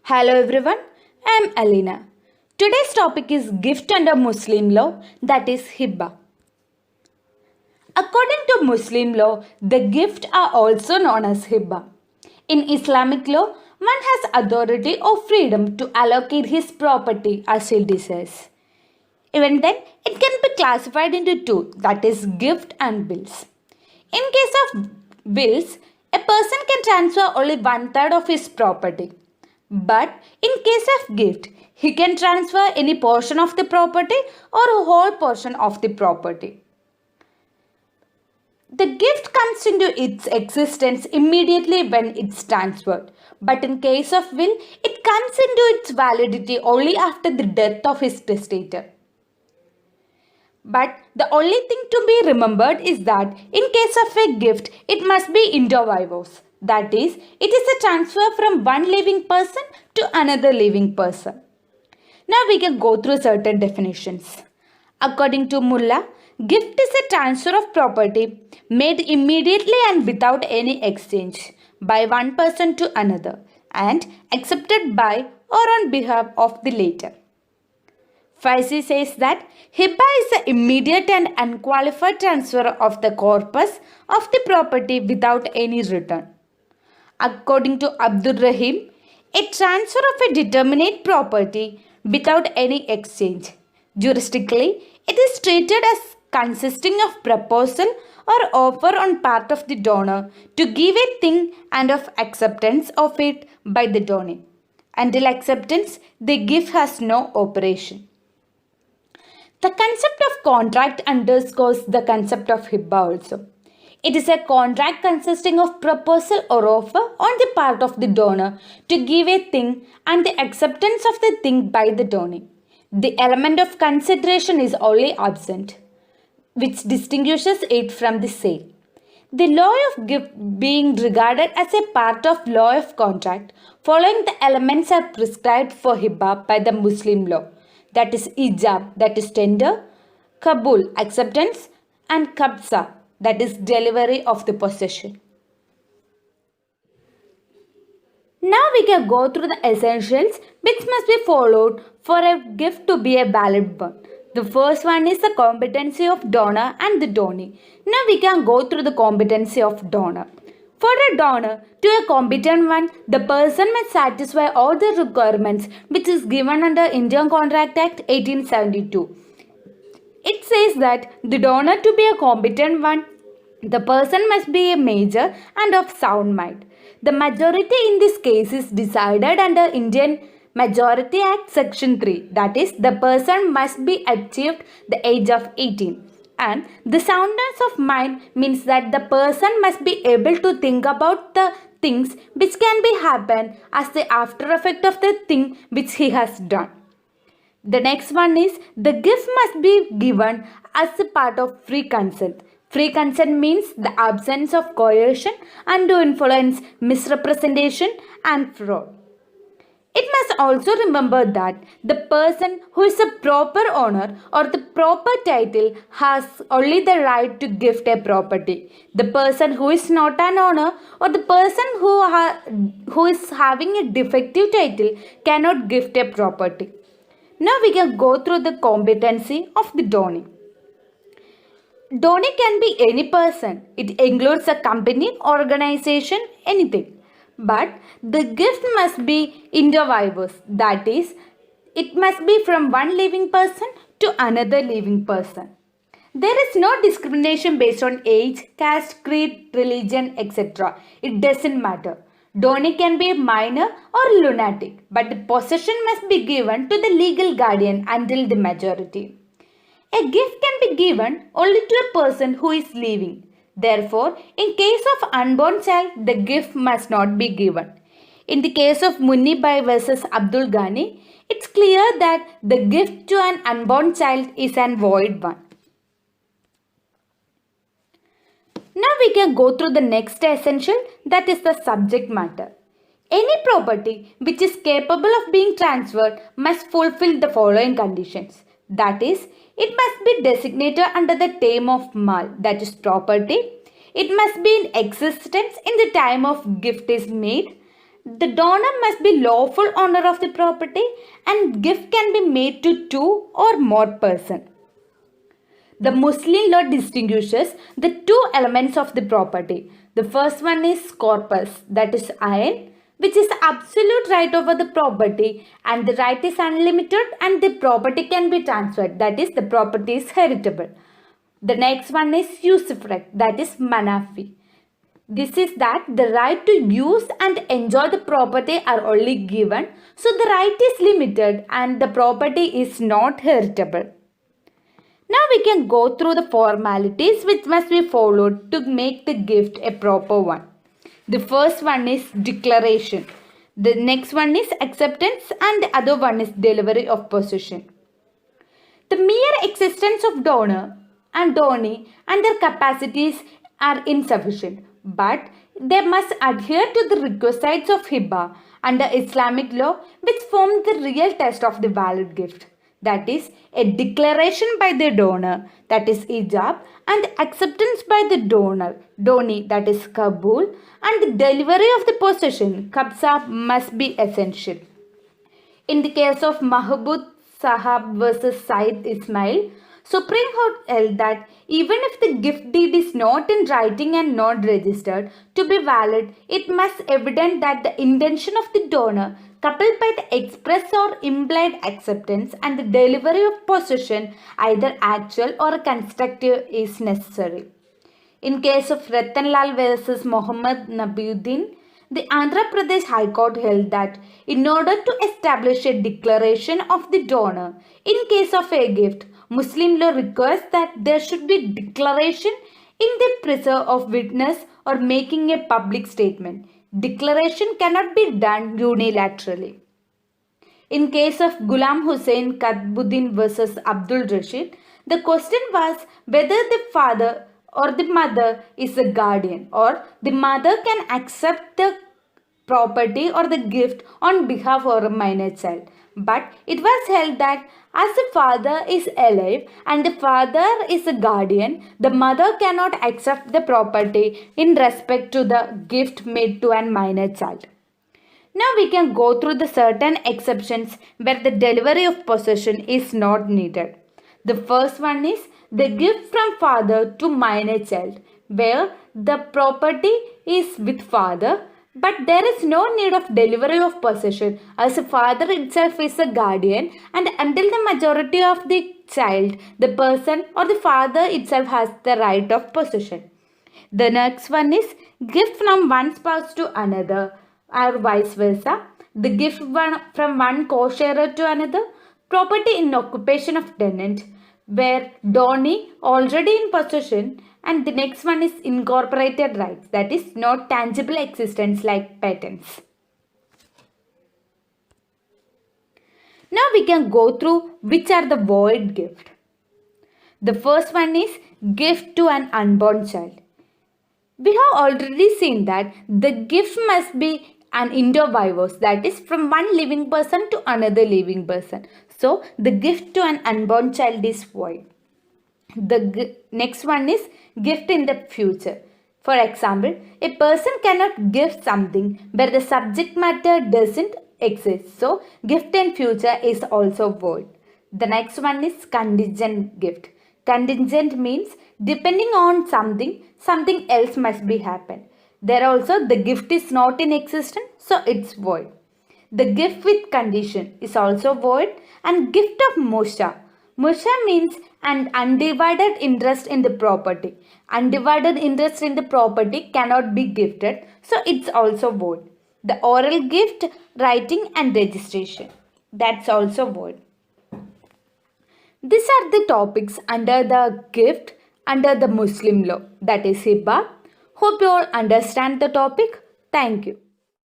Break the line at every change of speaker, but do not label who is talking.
Hello everyone, I am Alina. Today's topic is gift under Muslim law, that is hibba. According to Muslim law, the gift are also known as hibba. In Islamic law, one has authority or freedom to allocate his property as he desires. Even then, it can be classified into two, that is gift and bills. In case of bills, a person can transfer only one third of his property. But in case of gift, he can transfer any portion of the property or a whole portion of the property. The gift comes into its existence immediately when it's transferred. But in case of will, it comes into its validity only after the death of his testator. But the only thing to be remembered is that in case of a gift, it must be inter vivos. That is, it is a transfer from one living person to another living person. Now we can go through certain definitions. According to Mullah, gift is a transfer of property made immediately and without any exchange by one person to another and accepted by or on behalf of the latter. Faizi says that hibba is the immediate and unqualified transfer of the corpus of the property without any return. According to Abdul Rahim, a transfer of a determinate property without any exchange. Juristically, it is treated as consisting of proposal or offer on part of the donor to give a thing and of acceptance of it by the donor. Until acceptance, the gift has no operation. The concept of contract underscores the concept of hibba also. It is a contract consisting of proposal or offer on the part of the donor to give a thing and the acceptance of the thing by the donor. The element of consideration is only absent, which distinguishes it from the sale. The law of gift being regarded as a part of law of contract, following the elements are prescribed for hibba by the Muslim law. That is ijab, that is tender, kabul, acceptance, and kabsa, that is delivery of the possession. Now we can go through the essentials which must be followed for a gift to be a valid one. The first one is the competency of donor and the donee. Now we can go through the competency of donor. For a donor, to a competent one, the person must satisfy all the requirements which is given under Indian Contract Act 1872. It says that the donor to be a competent one, the person must be a major and of sound mind. The majority in this case is decided under Indian Majority Act Section 3. That is, the person must be achieved the age of 18. And the soundness of mind means that the person must be able to think about the things which can be happen as the after effect of the thing which he has done. The next one is the gift must be given as a part of free consent. Free consent means the absence of coercion, undue influence, misrepresentation and fraud. It must also remember that the person who is a proper owner or the proper title has only the right to gift a property. The person who is not an owner or the person who is having a defective title cannot gift a property. Now we can go through the competency of the donee. Donee can be any person. It includes a company, organization, anything. But the gift must be inter vivos, that is, it must be from one living person to another living person. There is no discrimination based on age, caste, creed, religion, etc. It doesn't matter. Donee can be minor or lunatic, but the possession must be given to the legal guardian until the majority. A gift can be given only to a person who is living. Therefore, in case of unborn child, the gift must not be given. In the case of Munni Bhai versus Abdul Ghani, it's clear that the gift to an unborn child is an void one. Now we can go through the next essential, that is the subject matter. Any property which is capable of being transferred must fulfill the following conditions. That is, it must be designated under the term of mal, that is property. It must be in existence in the time of gift is made. The donor must be lawful owner of the property and gift can be made to two or more persons. The Muslim law distinguishes the two elements of the property. The first one is corpus, that is ayin, which is the absolute right over the property, and the right is unlimited and the property can be transferred, that is the property is heritable. The next one is usufruct, that is manafi. This is that the right to use and enjoy the property are only given, so the right is limited and the property is not heritable. Now we can go through the formalities which must be followed to make the gift a proper one. The first one is declaration. The next one is acceptance and the other one is delivery of possession. The mere existence of donor and donee and their capacities are insufficient, but they must adhere to the requisites of hibah under Islamic law, which form the real test of the valid gift. That is a declaration by the donor, that is ijab, and acceptance by the donee, that is kabul, and the delivery of the possession, kabza, must be essential. In the case of Mahbub Sahab versus Said Ismail, Supreme Court held that even if the gift deed is not in writing and not registered to be valid, it must evident that the intention of the donor, coupled by the express or implied acceptance and the delivery of possession, either actual or constructive, is necessary. In case of Ratanlal versus Muhammad Nabiuddin, the Andhra Pradesh High Court held that in order to establish a declaration of the donor in case of a gift, Muslim law requires that there should be declaration in the presence of witness or making a public statement. Declaration cannot be done unilaterally. In case of Ghulam Hussain Qutbuddin versus Abdul Rashid, the question was whether the father or the mother is a guardian or the mother can accept the property or the gift on behalf of a minor child. But it was held that as the father is alive and the father is a guardian, the mother cannot accept the property in respect to the gift made to a minor child. Now we can go through the certain exceptions where the delivery of possession is not needed. The first one is the gift from father to minor child, where the property is with father, but there is no need of delivery of possession as the father itself is a guardian, and until the majority of the child, the person or the father itself has the right of possession. The next one is gift from one spouse to another or vice versa. The gift from one co-sharer to another. Property in occupation of tenant, where donee already in possession, and the next one is incorporated rights, that is not tangible existence like patents. Now we can go through which are the void gift. The first one is gift to an unborn child. We have already seen that the gift must be an inter vivos, that is from one living person to another living person. So the gift to an unborn child is void. The next one is gift in the future. For example, a person cannot give something where the subject matter doesn't exist. So gift in future is also void. The next one is contingent gift. Contingent means depending on something else must be happen. There also the gift is not in existence, so it's void. The gift with condition is also void, and gift of musha. Musha means an undivided interest in the property. Undivided interest in the property cannot be gifted, so it's also void. The oral gift, writing and registration, that's also void. These are the topics under the gift under the Muslim law, that is hibah. Hope you all understand the topic. Thank you.